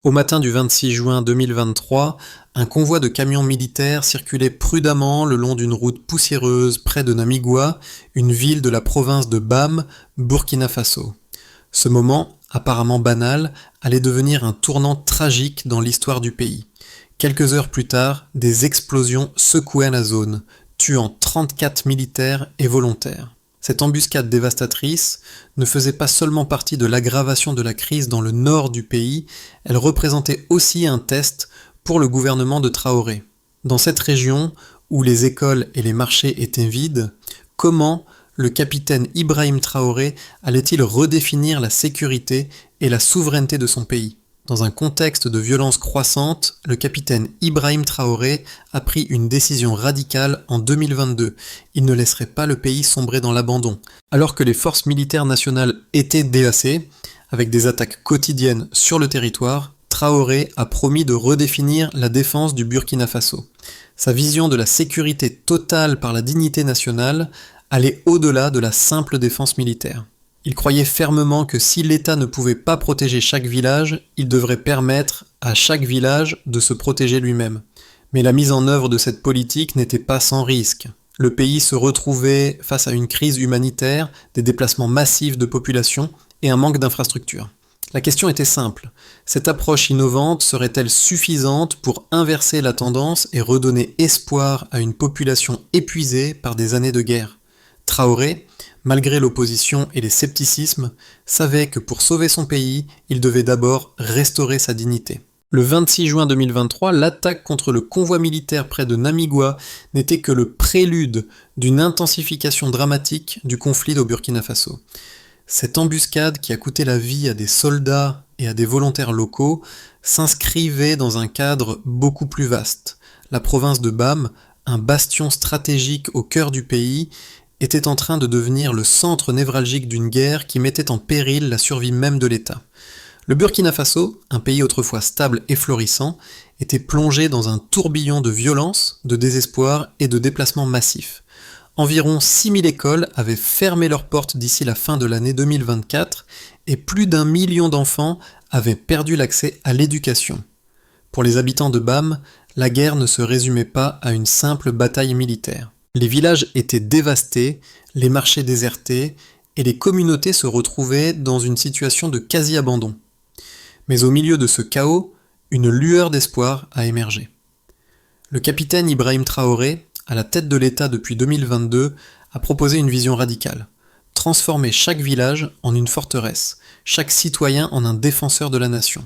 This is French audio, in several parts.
Au matin du 26 juin 2023, un convoi de camions militaires circulait prudemment le long d'une route poussiéreuse près de Namigua, une ville de la province de Bam, Burkina Faso. Ce moment, apparemment banal, allait devenir un tournant tragique dans l'histoire du pays. Quelques heures plus tard, des explosions secouaient la zone, tuant 34 militaires et volontaires. Cette embuscade dévastatrice ne faisait pas seulement partie de l'aggravation de la crise dans le nord du pays, elle représentait aussi un test pour le gouvernement de Traoré. Dans cette région, où les écoles et les marchés étaient vides, comment le capitaine Ibrahim Traoré allait-il redéfinir la sécurité et la souveraineté de son pays ? Dans un contexte de violence croissante, le capitaine Ibrahim Traoré a pris une décision radicale en 2022. Il ne laisserait pas le pays sombrer dans l'abandon. Alors que les forces militaires nationales étaient délassées, avec des attaques quotidiennes sur le territoire, Traoré a promis de redéfinir la défense du Burkina Faso. Sa vision de la sécurité totale par la dignité nationale allait au-delà de la simple défense militaire. Il croyait fermement que si l'État ne pouvait pas protéger chaque village, il devrait permettre à chaque village de se protéger lui-même. Mais la mise en œuvre de cette politique n'était pas sans risque. Le pays se retrouvait face à une crise humanitaire, des déplacements massifs de population et un manque d'infrastructures. La question était simple. Cette approche innovante serait-elle suffisante pour inverser la tendance et redonner espoir à une population épuisée par des années de guerre ? Traoré, malgré l'opposition et les scepticismes, savait que pour sauver son pays, il devait d'abord restaurer sa dignité. Le 26 juin 2023, l'attaque contre le convoi militaire près de Namigua n'était que le prélude d'une intensification dramatique du conflit au Burkina Faso. Cette embuscade qui a coûté la vie à des soldats et à des volontaires locaux s'inscrivait dans un cadre beaucoup plus vaste. La province de Bam, un bastion stratégique au cœur du pays, était en train de devenir le centre névralgique d'une guerre qui mettait en péril la survie même de l'État. Le Burkina Faso, un pays autrefois stable et florissant, était plongé dans un tourbillon de violence, de désespoir et de déplacements massifs. Environ 6000 écoles avaient fermé leurs portes d'ici la fin de l'année 2024 et plus d'1 million d'enfants avaient perdu l'accès à l'éducation. Pour les habitants de Bam, la guerre ne se résumait pas à une simple bataille militaire. Les villages étaient dévastés, les marchés désertés, et les communautés se retrouvaient dans une situation de quasi-abandon. Mais au milieu de ce chaos, une lueur d'espoir a émergé. Le capitaine Ibrahim Traoré, à la tête de l'État depuis 2022, a proposé une vision radicale. Transformer chaque village en une forteresse, chaque citoyen en un défenseur de la nation.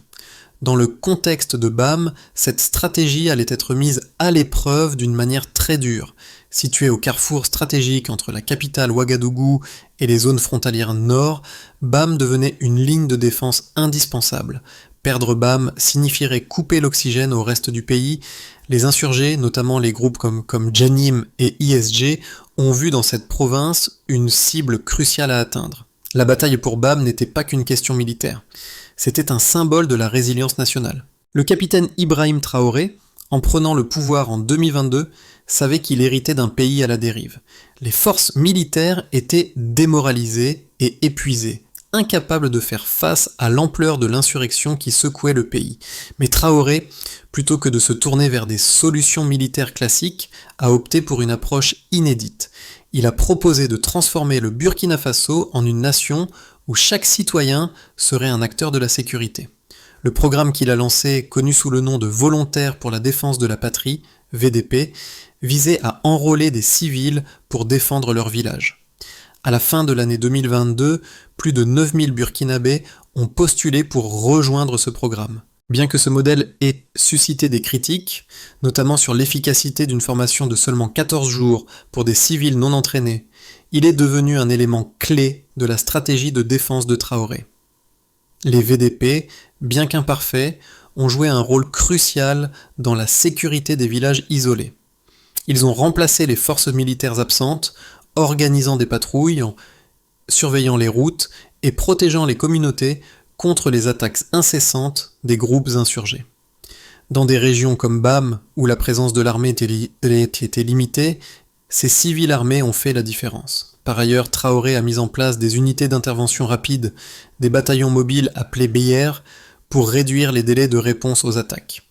Dans le contexte de Bam, cette stratégie allait être mise à l'épreuve d'une manière très dure. Située au carrefour stratégique entre la capitale Ouagadougou et les zones frontalières nord, Bam devenait une ligne de défense indispensable. Perdre Bam signifierait couper l'oxygène au reste du pays. Les insurgés, notamment les groupes comme Janim et ISG, ont vu dans cette province une cible cruciale à atteindre. La bataille pour Bam n'était pas qu'une question militaire. C'était un symbole de la résilience nationale. Le capitaine Ibrahim Traoré, en prenant le pouvoir en 2022, savait qu'il héritait d'un pays à la dérive. Les forces militaires étaient démoralisées et épuisées, incapables de faire face à l'ampleur de l'insurrection qui secouait le pays. Mais Traoré, plutôt que de se tourner vers des solutions militaires classiques, a opté pour une approche inédite. Il a proposé de transformer le Burkina Faso en une nation où chaque citoyen serait un acteur de la sécurité. Le programme qu'il a lancé, connu sous le nom de Volontaires pour la défense de la patrie, VDP, visait à enrôler des civils pour défendre leur village. À la fin de l'année 2022, plus de 9000 Burkinabés ont postulé pour rejoindre ce programme. Bien que ce modèle ait suscité des critiques, notamment sur l'efficacité d'une formation de seulement 14 jours pour des civils non entraînés, il est devenu un élément clé de la stratégie de défense de Traoré. Les VDP, bien qu'imparfaits, ont joué un rôle crucial dans la sécurité des villages isolés. Ils ont remplacé les forces militaires absentes, organisant des patrouilles, surveillant les routes et protégeant les communautés contre les attaques incessantes des groupes insurgés. Dans des régions comme Bam, où la présence de l'armée était limitée, ces civils armés ont fait la différence. Par ailleurs, Traoré a mis en place des unités d'intervention rapide, des bataillons mobiles appelés BR, pour réduire les délais de réponse aux attaques.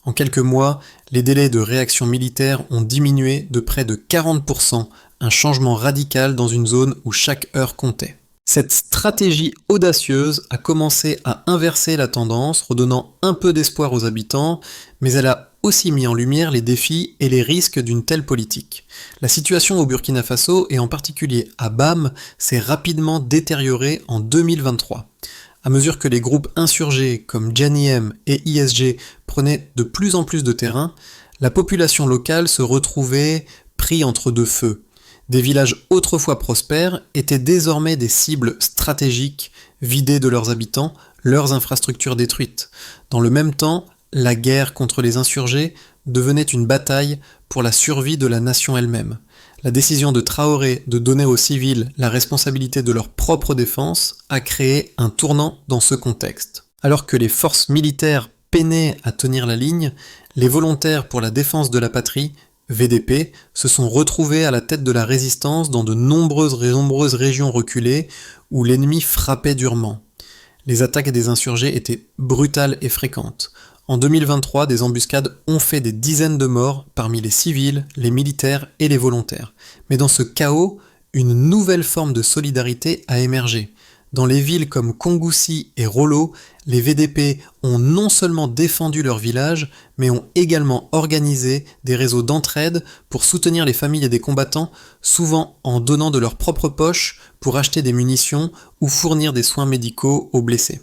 En quelques mois, les délais de réaction militaire ont diminué de près de 40%, un changement radical dans une zone où chaque heure comptait. Cette stratégie audacieuse a commencé à inverser la tendance, redonnant un peu d'espoir aux habitants, mais elle a aussi mis en lumière les défis et les risques d'une telle politique. La situation au Burkina Faso, et en particulier à Bam, s'est rapidement détériorée en 2023. À mesure que les groupes insurgés comme JNIM et ISG prenaient de plus en plus de terrain, la population locale se retrouvait pris entre deux feux. Des villages autrefois prospères étaient désormais des cibles stratégiques, vidées de leurs habitants, leurs infrastructures détruites. Dans le même temps, la guerre contre les insurgés devenait une bataille pour la survie de la nation elle-même. La décision de Traoré de donner aux civils la responsabilité de leur propre défense a créé un tournant dans ce contexte. Alors que les forces militaires peinaient à tenir la ligne, les volontaires pour la défense de la patrie, VDP, se sont retrouvés à la tête de la résistance dans de nombreuses régions reculées où l'ennemi frappait durement. Les attaques des insurgés étaient brutales et fréquentes. En 2023, des embuscades ont fait des dizaines de morts parmi les civils, les militaires et les volontaires. Mais dans ce chaos, une nouvelle forme de solidarité a émergé. Dans les villes comme Kongoussi et Rollo, les VDP ont non seulement défendu leur village, mais ont également organisé des réseaux d'entraide pour soutenir les familles des combattants, souvent en donnant de leur propre poche pour acheter des munitions ou fournir des soins médicaux aux blessés.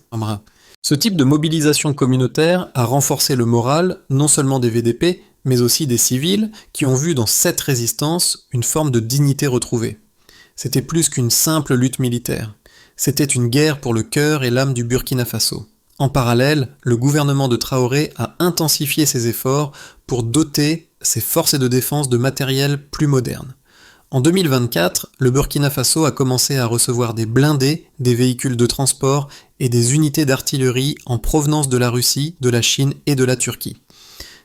Ce type de mobilisation communautaire a renforcé le moral non seulement des VDP, mais aussi des civils qui ont vu dans cette résistance une forme de dignité retrouvée. C'était plus qu'une simple lutte militaire. C'était une guerre pour le cœur et l'âme du Burkina Faso. En parallèle, le gouvernement de Traoré a intensifié ses efforts pour doter ses forces de défense de matériel plus moderne. En 2024, le Burkina Faso a commencé à recevoir des blindés, des véhicules de transport et des unités d'artillerie en provenance de la Russie, de la Chine et de la Turquie.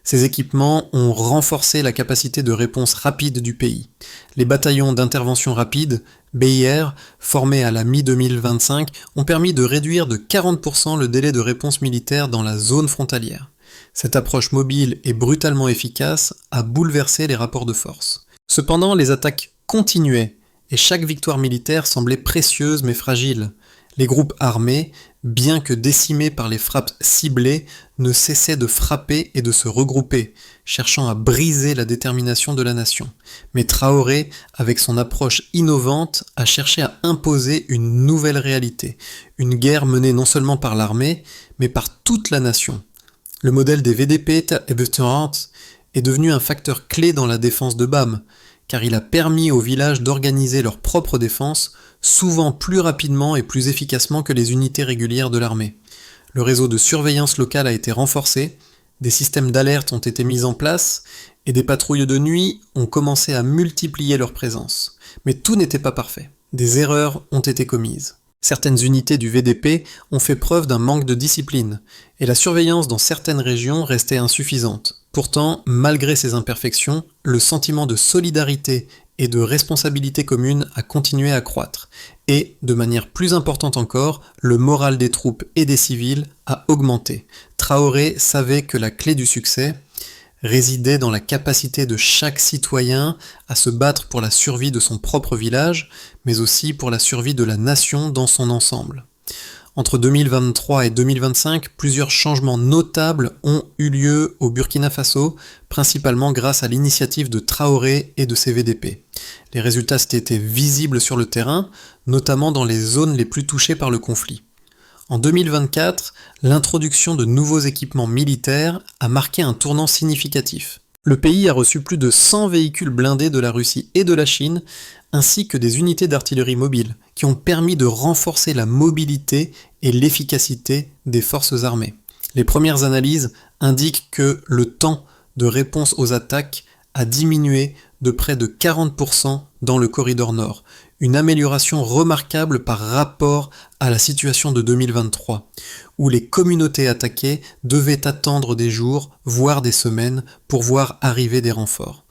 Ces équipements ont renforcé la capacité de réponse rapide du pays. Les bataillons d'intervention rapide, BIR, formés à la mi-2025, ont permis de réduire de 40% le délai de réponse militaire dans la zone frontalière. Cette approche mobile et brutalement efficace a bouleversé les rapports de force. Cependant, les attaques continuaient, et chaque victoire militaire semblait précieuse mais fragile. Les groupes armés, bien que décimés par les frappes ciblées, ne cessaient de frapper et de se regrouper, cherchant à briser la détermination de la nation. Mais Traoré, avec son approche innovante, a cherché à imposer une nouvelle réalité, une guerre menée non seulement par l'armée, mais par toute la nation. Le modèle des VDP est devenu un facteur clé dans la défense de Bam, car il a permis aux villages d'organiser leur propre défense, souvent plus rapidement et plus efficacement que les unités régulières de l'armée. Le réseau de surveillance locale a été renforcé, des systèmes d'alerte ont été mis en place, et des patrouilles de nuit ont commencé à multiplier leur présence. Mais tout n'était pas parfait. Des erreurs ont été commises. Certaines unités du VDP ont fait preuve d'un manque de discipline, et la surveillance dans certaines régions restait insuffisante. Pourtant, malgré ces imperfections, le sentiment de solidarité et de responsabilité commune a continué à croître, et, de manière plus importante encore, le moral des troupes et des civils a augmenté. Traoré savait que la clé du succès résidait dans la capacité de chaque citoyen à se battre pour la survie de son propre village, mais aussi pour la survie de la nation dans son ensemble. Entre 2023 et 2025, plusieurs changements notables ont eu lieu au Burkina Faso, principalement grâce à l'initiative de Traoré et de ses VDP. Les résultats étaient visibles sur le terrain, notamment dans les zones les plus touchées par le conflit. En 2024, l'introduction de nouveaux équipements militaires a marqué un tournant significatif. Le pays a reçu plus de 100 véhicules blindés de la Russie et de la Chine, ainsi que des unités d'artillerie mobile, qui ont permis de renforcer la mobilité et l'efficacité des forces armées. Les premières analyses indiquent que le temps de réponse aux attaques a diminué de près de 40% dans le corridor nord, une amélioration remarquable par rapport à la situation de 2023, où les communautés attaquées devaient attendre des jours, voire des semaines, pour voir arriver des renforts.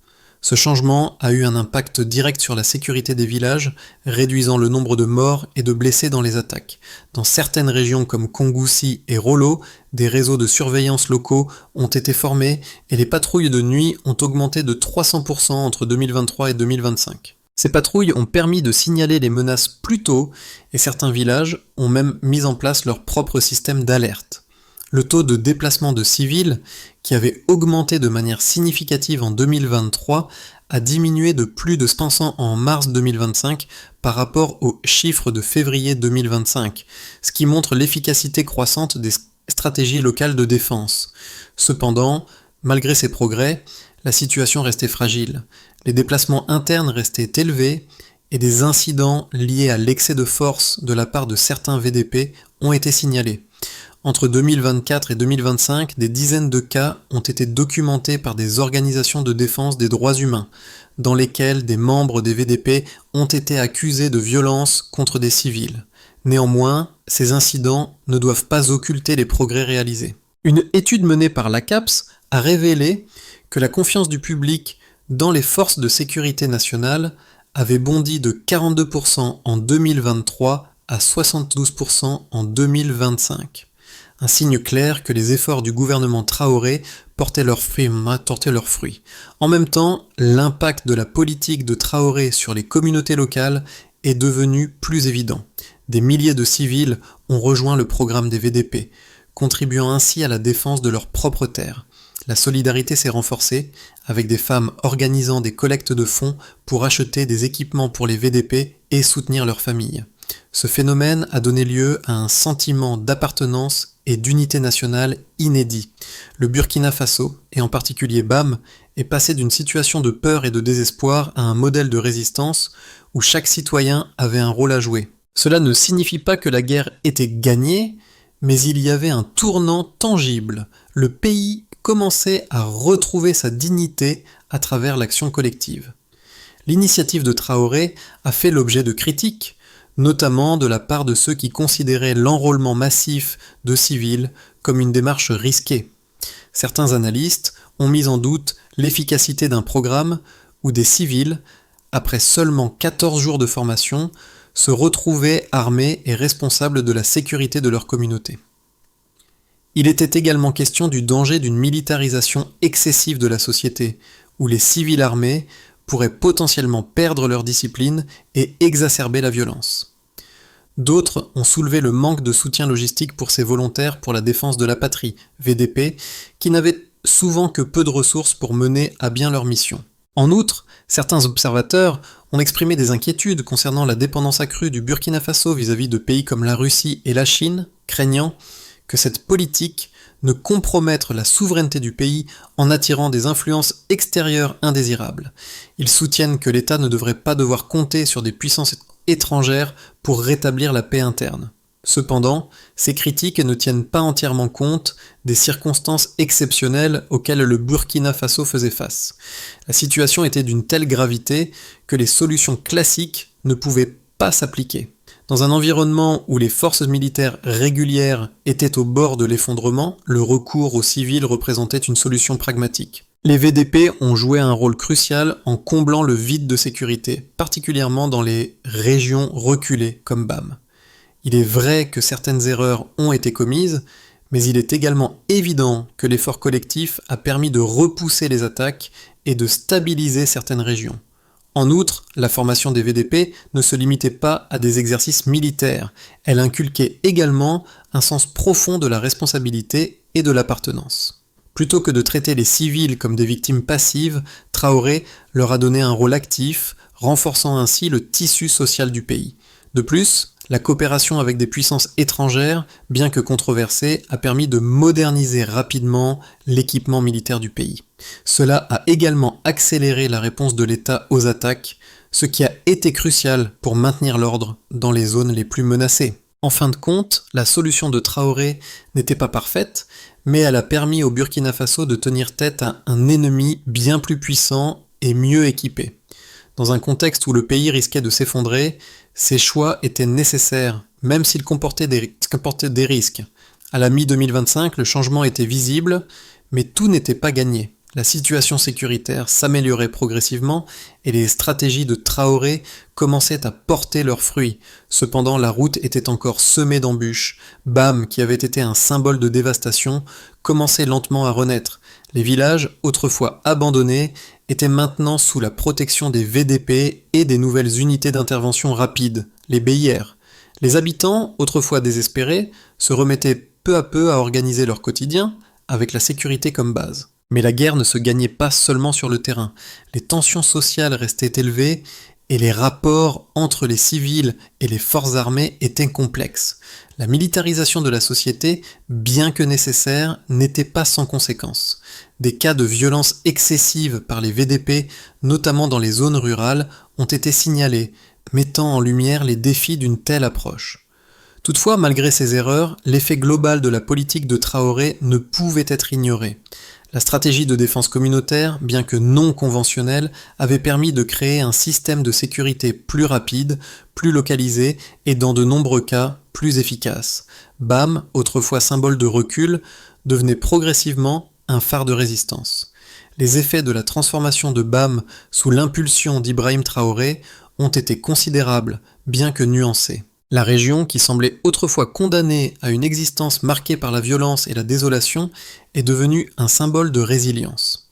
Ce changement a eu un impact direct sur la sécurité des villages, réduisant le nombre de morts et de blessés dans les attaques. Dans certaines régions comme Kongoussi et Rollo, des réseaux de surveillance locaux ont été formés et les patrouilles de nuit ont augmenté de 300% entre 2023 et 2025. Ces patrouilles ont permis de signaler les menaces plus tôt et certains villages ont même mis en place leur propre système d'alerte. Le taux de déplacement de civils, qui avait augmenté de manière significative en 2023, a diminué de plus de 500 en mars 2025 par rapport aux chiffres de février 2025, ce qui montre l'efficacité croissante des stratégies locales de défense. Cependant, malgré ces progrès, la situation restait fragile. Les déplacements internes restaient élevés et des incidents liés à l'excès de force de la part de certains VDP ont été signalés. Entre 2024 et 2025, des dizaines de cas ont été documentés par des organisations de défense des droits humains, dans lesquels des membres des VDP ont été accusés de violences contre des civils. Néanmoins, ces incidents ne doivent pas occulter les progrès réalisés. Une étude menée par l'ACAPS a révélé que la confiance du public dans les forces de sécurité nationale avait bondi de 42% en 2023 à 72% en 2025. Un signe clair que les efforts du gouvernement Traoré portaient leurs fruits. En même temps, l'impact de la politique de Traoré sur les communautés locales est devenu plus évident. Des milliers de civils ont rejoint le programme des VDP, contribuant ainsi à la défense de leurs propres terres. La solidarité s'est renforcée, avec des femmes organisant des collectes de fonds pour acheter des équipements pour les VDP et soutenir leurs familles. Ce phénomène a donné lieu à un sentiment d'appartenance et d'unité nationale inédit. Le Burkina Faso, et en particulier BAM, est passé d'une situation de peur et de désespoir à un modèle de résistance où chaque citoyen avait un rôle à jouer. Cela ne signifie pas que la guerre était gagnée, mais il y avait un tournant tangible. Le pays commençait à retrouver sa dignité à travers l'action collective. L'initiative de Traoré a fait l'objet de critiques, notamment de la part de ceux qui considéraient l'enrôlement massif de civils comme une démarche risquée. Certains analystes ont mis en doute l'efficacité d'un programme où des civils, après seulement 14 jours de formation, se retrouvaient armés et responsables de la sécurité de leur communauté. Il était également question du danger d'une militarisation excessive de la société, où les civils armés pourraient potentiellement perdre leur discipline et exacerber la violence. D'autres ont soulevé le manque de soutien logistique pour ces volontaires pour la défense de la patrie, VDP, qui n'avaient souvent que peu de ressources pour mener à bien leur mission. En outre, certains observateurs ont exprimé des inquiétudes concernant la dépendance accrue du Burkina Faso vis-à-vis de pays comme la Russie et la Chine, craignant que cette politique ne compromette la souveraineté du pays en attirant des influences extérieures indésirables. Ils soutiennent que l'État ne devrait pas devoir compter sur des puissances étrangères pour rétablir la paix interne. Cependant, ces critiques ne tiennent pas entièrement compte des circonstances exceptionnelles auxquelles le Burkina Faso faisait face. La situation était d'une telle gravité que les solutions classiques ne pouvaient pas s'appliquer. Dans un environnement où les forces militaires régulières étaient au bord de l'effondrement, le recours aux civils représentait une solution pragmatique. Les VDP ont joué un rôle crucial en comblant le vide de sécurité, particulièrement dans les régions reculées comme BAM. Il est vrai que certaines erreurs ont été commises, mais il est également évident que l'effort collectif a permis de repousser les attaques et de stabiliser certaines régions. En outre, la formation des VDP ne se limitait pas à des exercices militaires, elle inculquait également un sens profond de la responsabilité et de l'appartenance. Plutôt que de traiter les civils comme des victimes passives, Traoré leur a donné un rôle actif, renforçant ainsi le tissu social du pays. De plus, la coopération avec des puissances étrangères, bien que controversée, a permis de moderniser rapidement l'équipement militaire du pays. Cela a également accéléré la réponse de l'État aux attaques, ce qui a été crucial pour maintenir l'ordre dans les zones les plus menacées. En fin de compte, la solution de Traoré n'était pas parfaite, mais elle a permis au Burkina Faso de tenir tête à un ennemi bien plus puissant et mieux équipé. Dans un contexte où le pays risquait de s'effondrer, ces choix étaient nécessaires, même s'ils comportaient des risques. À la mi-2025, le changement était visible, mais tout n'était pas gagné. La situation sécuritaire s'améliorait progressivement et les stratégies de Traoré commençaient à porter leurs fruits. Cependant, la route était encore semée d'embûches. Bam, qui avait été un symbole de dévastation, commençait lentement à renaître. Les villages, autrefois abandonnés, étaient maintenant sous la protection des VDP et des nouvelles unités d'intervention rapide, les BIR. Les habitants, autrefois désespérés, se remettaient peu à peu à organiser leur quotidien, avec la sécurité comme base. Mais la guerre ne se gagnait pas seulement sur le terrain. Les tensions sociales restaient élevées et les rapports entre les civils et les forces armées étaient complexes. La militarisation de la société, bien que nécessaire, n'était pas sans conséquences. Des cas de violence excessive par les VDP, notamment dans les zones rurales, ont été signalés, mettant en lumière les défis d'une telle approche. Toutefois, malgré ces erreurs, l'effet global de la politique de Traoré ne pouvait être ignoré. La stratégie de défense communautaire, bien que non conventionnelle, avait permis de créer un système de sécurité plus rapide, plus localisé et dans de nombreux cas plus efficace. BAM, autrefois symbole de recul, devenait progressivement un phare de résistance. Les effets de la transformation de BAM sous l'impulsion d'Ibrahim Traoré ont été considérables, bien que nuancés. La région, qui semblait autrefois condamnée à une existence marquée par la violence et la désolation, est devenue un symbole de résilience.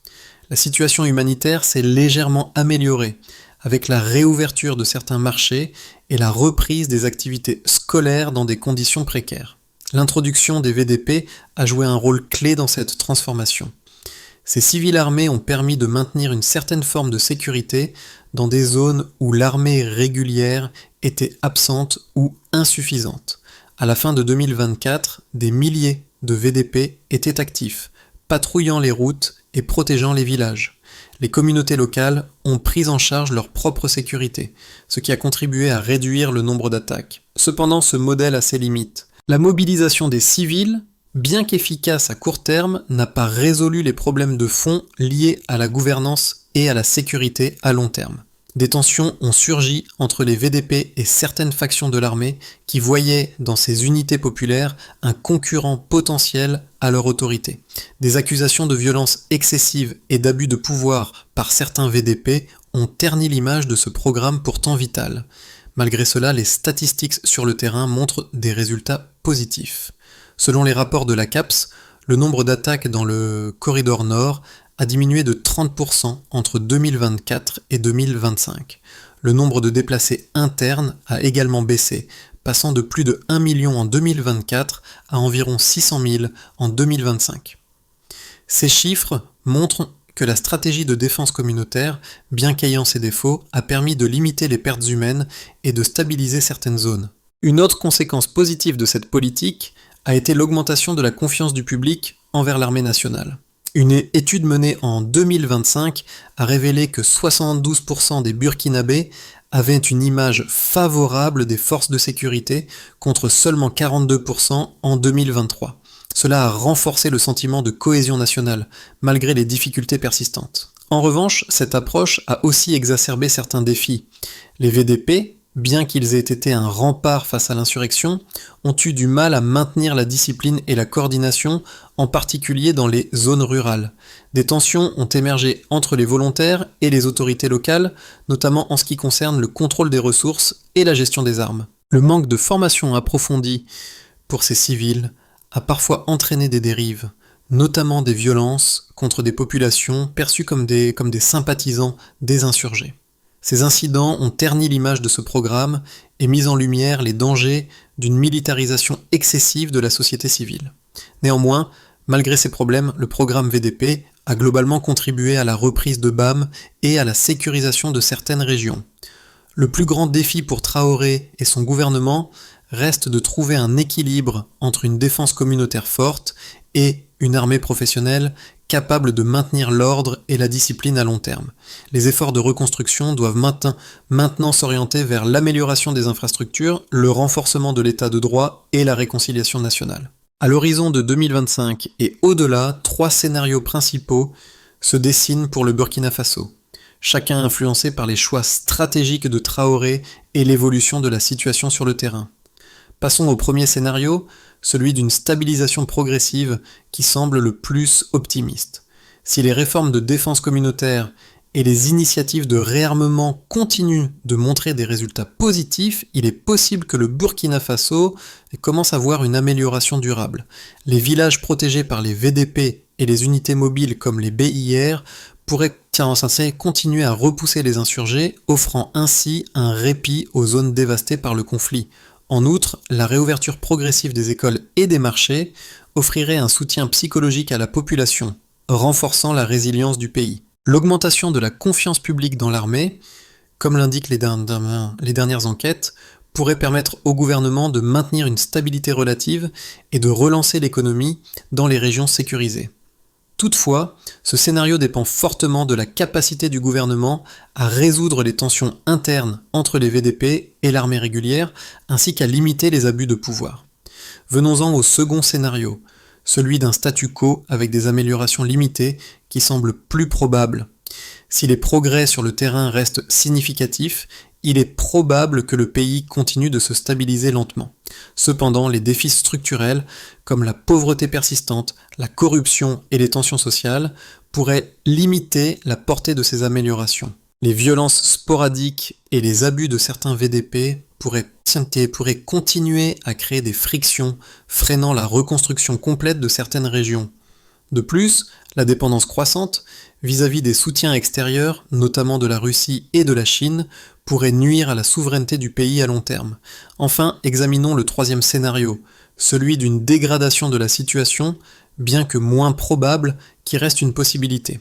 La situation humanitaire s'est légèrement améliorée, avec la réouverture de certains marchés et la reprise des activités scolaires dans des conditions précaires. L'introduction des VDP a joué un rôle clé dans cette transformation. Ces civils armés ont permis de maintenir une certaine forme de sécurité dans des zones où l'armée régulière était absente ou insuffisante. À la fin de 2024, des milliers de VDP étaient actifs, patrouillant les routes et protégeant les villages. Les communautés locales ont pris en charge leur propre sécurité, ce qui a contribué à réduire le nombre d'attaques. Cependant, ce modèle a ses limites. La mobilisation des civils, bien qu'efficace à court terme, n'a pas résolu les problèmes de fond liés à la gouvernance et à la sécurité à long terme. Des tensions ont surgi entre les VDP et certaines factions de l'armée qui voyaient dans ces unités populaires un concurrent potentiel à leur autorité. Des accusations de violence excessive et d'abus de pouvoir par certains VDP ont terni l'image de ce programme pourtant vital. Malgré cela, les statistiques sur le terrain montrent des résultats positifs. Selon les rapports de la CAPS, le nombre d'attaques dans le corridor nord a diminué de 30% entre 2024 et 2025. Le nombre de déplacés internes a également baissé, passant de plus de 1 million en 2024 à environ 600 000 en 2025. Ces chiffres montrent que la stratégie de défense communautaire, bien qu'ayant ses défauts, a permis de limiter les pertes humaines et de stabiliser certaines zones. Une autre conséquence positive de cette politique a été l'augmentation de la confiance du public envers l'armée nationale. Une étude menée en 2025 a révélé que 72% des Burkinabés avaient une image favorable des forces de sécurité contre seulement 42% en 2023. Cela a renforcé le sentiment de cohésion nationale, malgré les difficultés persistantes. En revanche, cette approche a aussi exacerbé certains défis. Les VDP, bien qu'ils aient été un rempart face à l'insurrection, ont eu du mal à maintenir la discipline et la coordination, en particulier dans les zones rurales. Des tensions ont émergé entre les volontaires et les autorités locales, notamment en ce qui concerne le contrôle des ressources et la gestion des armes. Le manque de formation approfondie pour ces civils a parfois entraîné des dérives, notamment des violences contre des populations perçues comme des sympathisants des insurgés. Ces incidents ont terni l'image de ce programme et mis en lumière les dangers d'une militarisation excessive de la société civile. Néanmoins, malgré ces problèmes, le programme VDP a globalement contribué à la reprise de BAM et à la sécurisation de certaines régions. Le plus grand défi pour Traoré et son gouvernement reste de trouver un équilibre entre une défense communautaire forte et une armée professionnelle capable de maintenir l'ordre et la discipline à long terme. Les efforts de reconstruction doivent maintenant s'orienter vers l'amélioration des infrastructures, le renforcement de l'état de droit et la réconciliation nationale. À l'horizon de 2025 et au-delà, 3 scénarios principaux se dessinent pour le Burkina Faso, chacun influencé par les choix stratégiques de Traoré et l'évolution de la situation sur le terrain. Passons au premier scénario, celui d'une stabilisation progressive qui semble le plus optimiste. Si les réformes de défense communautaire et les initiatives de réarmement continuent de montrer des résultats positifs, il est possible que le Burkina Faso commence à voir une amélioration durable. Les villages protégés par les VDP et les unités mobiles comme les BIR pourraient continuer à repousser les insurgés, offrant ainsi un répit aux zones dévastées par le conflit. En outre, la réouverture progressive des écoles et des marchés offrirait un soutien psychologique à la population, renforçant la résilience du pays. L'augmentation de la confiance publique dans l'armée, comme l'indiquent les dernières enquêtes, pourrait permettre au gouvernement de maintenir une stabilité relative et de relancer l'économie dans les régions sécurisées. Toutefois, ce scénario dépend fortement de la capacité du gouvernement à résoudre les tensions internes entre les VDP et l'armée régulière, ainsi qu'à limiter les abus de pouvoir. Venons-en au second scénario, celui d'un statu quo avec des améliorations limitées qui semblent plus probables. Si les progrès sur le terrain restent significatifs, il est probable que le pays continue de se stabiliser lentement. Cependant, les défis structurels, comme la pauvreté persistante, la corruption et les tensions sociales, pourraient limiter la portée de ces améliorations. Les violences sporadiques et les abus de certains VDP pourraient continuer à créer des frictions, freinant la reconstruction complète de certaines régions. De plus, la dépendance croissante vis-à-vis des soutiens extérieurs, notamment de la Russie et de la Chine, pourrait nuire à la souveraineté du pays à long terme. Enfin, examinons le troisième scénario, celui d'une dégradation de la situation, bien que moins probable, qui reste une possibilité.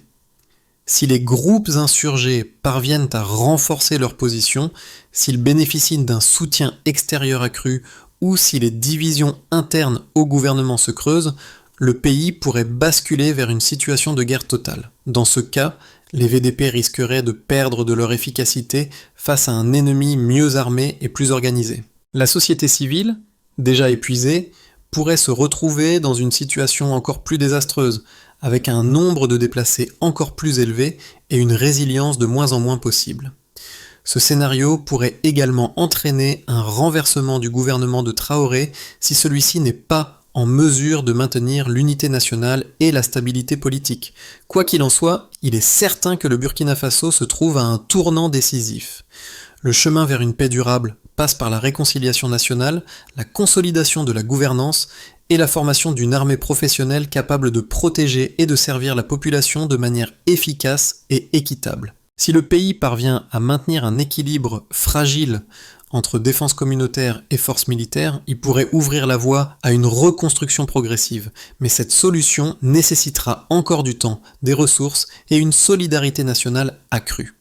Si les groupes insurgés parviennent à renforcer leur position, s'ils bénéficient d'un soutien extérieur accru ou si les divisions internes au gouvernement se creusent, le pays pourrait basculer vers une situation de guerre totale. Dans ce cas, les VDP risqueraient de perdre de leur efficacité face à un ennemi mieux armé et plus organisé. La société civile, déjà épuisée, pourrait se retrouver dans une situation encore plus désastreuse, avec un nombre de déplacés encore plus élevé et une résilience de moins en moins possible. Ce scénario pourrait également entraîner un renversement du gouvernement de Traoré si celui-ci n'est pas en mesure de maintenir l'unité nationale et la stabilité politique. Quoi qu'il en soit, il est certain que le Burkina Faso se trouve à un tournant décisif. Le chemin vers une paix durable passe par la réconciliation nationale, la consolidation de la gouvernance et la formation d'une armée professionnelle capable de protéger et de servir la population de manière efficace et équitable. Si le pays parvient à maintenir un équilibre fragile entre défense communautaire et force militaire, il pourrait ouvrir la voie à une reconstruction progressive. Mais cette solution nécessitera encore du temps, des ressources et une solidarité nationale accrue.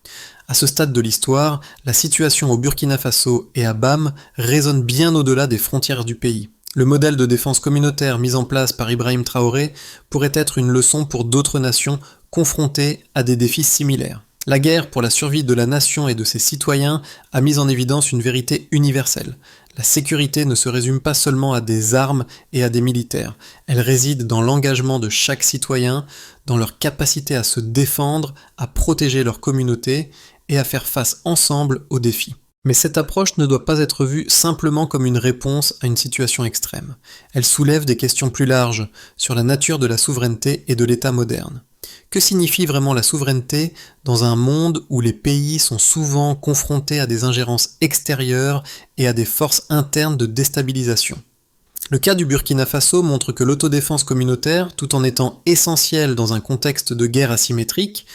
À ce stade de l'histoire, la situation au Burkina Faso et à Bam résonne bien au-delà des frontières du pays. Le modèle de défense communautaire mis en place par Ibrahim Traoré pourrait être une leçon pour d'autres nations confrontées à des défis similaires. La guerre pour la survie de la nation et de ses citoyens a mis en évidence une vérité universelle. La sécurité ne se résume pas seulement à des armes et à des militaires. Elle réside dans l'engagement de chaque citoyen, dans leur capacité à se défendre, à protéger leur communauté et à faire face ensemble aux défis. Mais cette approche ne doit pas être vue simplement comme une réponse à une situation extrême. Elle soulève des questions plus larges sur la nature de la souveraineté et de l'État moderne. Que signifie vraiment la souveraineté dans un monde où les pays sont souvent confrontés à des ingérences extérieures et à des forces internes de déstabilisation ? Le cas du Burkina Faso montre que l'autodéfense communautaire, tout en étant essentielle dans un contexte de guerre asymétrique,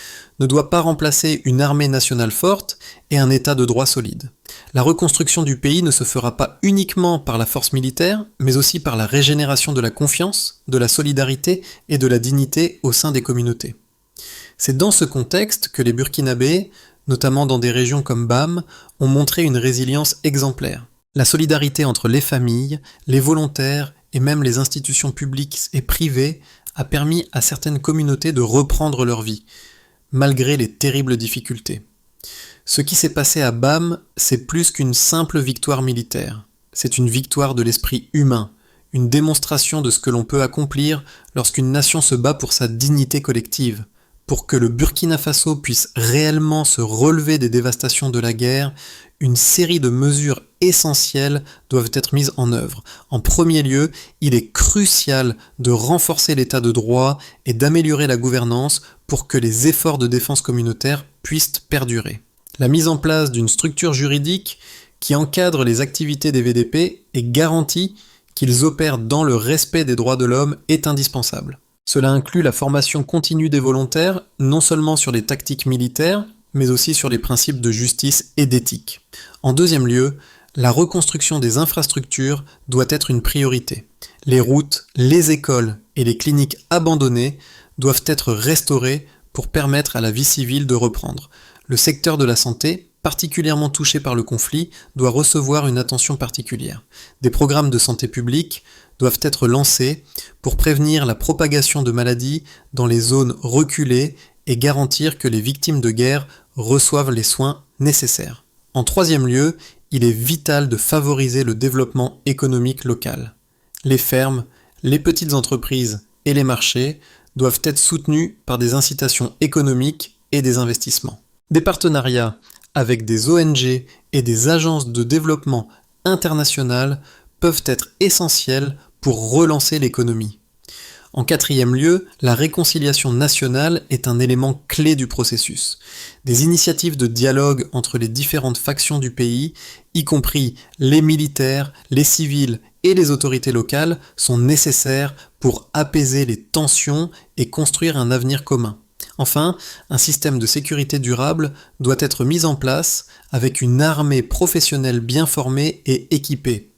ne doit pas remplacer une armée nationale forte et un état de droit solide. La reconstruction du pays ne se fera pas uniquement par la force militaire, mais aussi par la régénération de la confiance, de la solidarité et de la dignité au sein des communautés. C'est dans ce contexte que les Burkinabés, notamment dans des régions comme Bam, ont montré une résilience exemplaire. La solidarité entre les familles, les volontaires et même les institutions publiques et privées a permis à certaines communautés de reprendre leur vie, malgré les terribles difficultés. Ce qui s'est passé à Bam, c'est plus qu'une simple victoire militaire. C'est une victoire de l'esprit humain, une démonstration de ce que l'on peut accomplir lorsqu'une nation se bat pour sa dignité collective. pour que le Burkina Faso puisse réellement se relever des dévastations de la guerre, une série de mesures essentielles doivent être mises en œuvre. En premier lieu, il est crucial de renforcer l'état de droit et d'améliorer la gouvernance pour que les efforts de défense communautaire puissent perdurer. La mise en place d'une structure juridique qui encadre les activités des VDP et garantit qu'ils opèrent dans le respect des droits de l'homme est indispensable. Cela inclut la formation continue des volontaires, non seulement sur les tactiques militaires, mais aussi sur les principes de justice et d'éthique. En deuxième lieu, la reconstruction des infrastructures doit être une priorité. Les routes, les écoles et les cliniques abandonnées doivent être restaurées pour permettre à la vie civile de reprendre. Le secteur de la santé, particulièrement touché par le conflit, doit recevoir une attention particulière. Des programmes de santé publique doivent être lancés pour prévenir la propagation de maladies dans les zones reculées et garantir que les victimes de guerre reçoivent les soins nécessaires. En troisième lieu, il est vital de favoriser le développement économique local. Les fermes, les petites entreprises et les marchés doivent être soutenus par des incitations économiques et des investissements. Des partenariats avec des ONG et des agences de développement internationales peuvent être essentiels pour relancer l'économie. En quatrième lieu, la réconciliation nationale est un élément clé du processus. Des initiatives de dialogue entre les différentes factions du pays, y compris les militaires, les civils et les autorités locales, sont nécessaires pour apaiser les tensions et construire un avenir commun. Enfin, un système de sécurité durable doit être mis en place avec une armée professionnelle bien formée et équipée.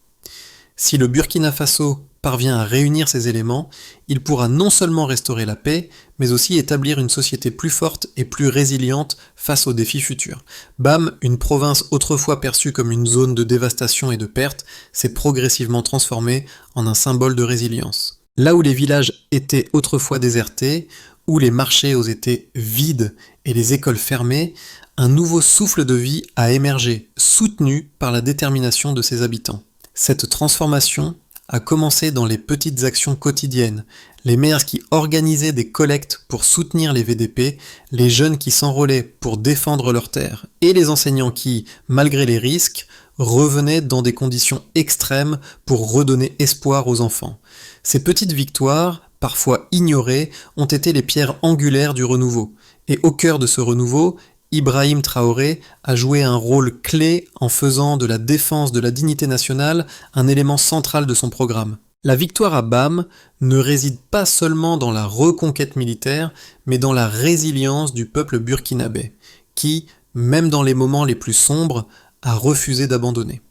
Si le Burkina Faso parvient à réunir ces éléments, il pourra non seulement restaurer la paix, mais aussi établir une société plus forte et plus résiliente face aux défis futurs. BAM, une province autrefois perçue comme une zone de dévastation et de perte, s'est progressivement transformée en un symbole de résilience. Là où les villages étaient autrefois désertés, où les marchés ont été vides et les écoles fermées, un nouveau souffle de vie a émergé, soutenu par la détermination de ses habitants. Cette transformation a commencé dans les petites actions quotidiennes, les maires qui organisaient des collectes pour soutenir les VDP, les jeunes qui s'enrôlaient pour défendre leurs terres, et les enseignants qui, malgré les risques, revenaient dans des conditions extrêmes pour redonner espoir aux enfants. Ces petites victoires, parfois ignorées, ont été les pierres angulaires du renouveau. Et au cœur de ce renouveau, Ibrahim Traoré a joué un rôle clé en faisant de la défense de la dignité nationale un élément central de son programme. La victoire à BAM ne réside pas seulement dans la reconquête militaire, mais dans la résilience du peuple burkinabé, qui, même dans les moments les plus sombres, a refusé d'abandonner.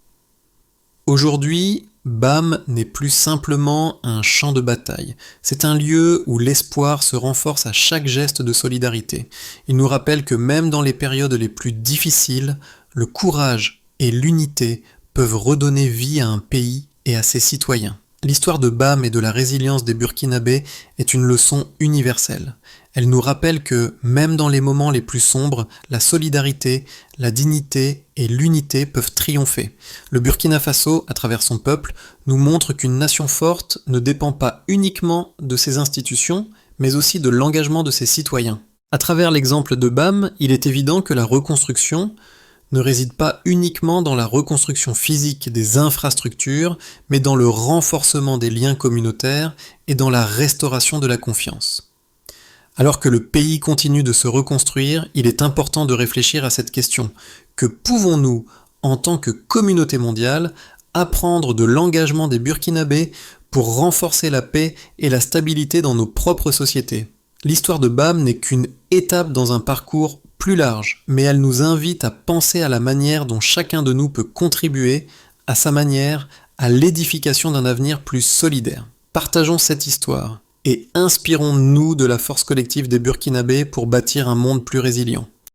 Aujourd'hui, BAM n'est plus simplement un champ de bataille. C'est un lieu où l'espoir se renforce à chaque geste de solidarité. Il nous rappelle que même dans les périodes les plus difficiles, le courage et l'unité peuvent redonner vie à un pays et à ses citoyens. L'histoire de BAM et de la résilience des Burkinabés est une leçon universelle. Elle nous rappelle que, même dans les moments les plus sombres, la solidarité, la dignité et l'unité peuvent triompher. Le Burkina Faso, à travers son peuple, nous montre qu'une nation forte ne dépend pas uniquement de ses institutions, mais aussi de l'engagement de ses citoyens. À travers l'exemple de BAM, il est évident que la reconstruction ne réside pas uniquement dans la reconstruction physique des infrastructures, mais dans le renforcement des liens communautaires et dans la restauration de la confiance. Alors que le pays continue de se reconstruire, il est important de réfléchir à cette question. Que pouvons-nous, en tant que communauté mondiale, apprendre de l'engagement des Burkinabés pour renforcer la paix et la stabilité dans nos propres sociétés ? L'histoire de BAM n'est qu'une étape dans un parcours plus large, mais elle nous invite à penser à la manière dont chacun de nous peut contribuer, à sa manière, à l'édification d'un avenir plus solidaire. Partageons cette histoire et inspirons-nous de la force collective des Burkinabés pour bâtir un monde plus résilient.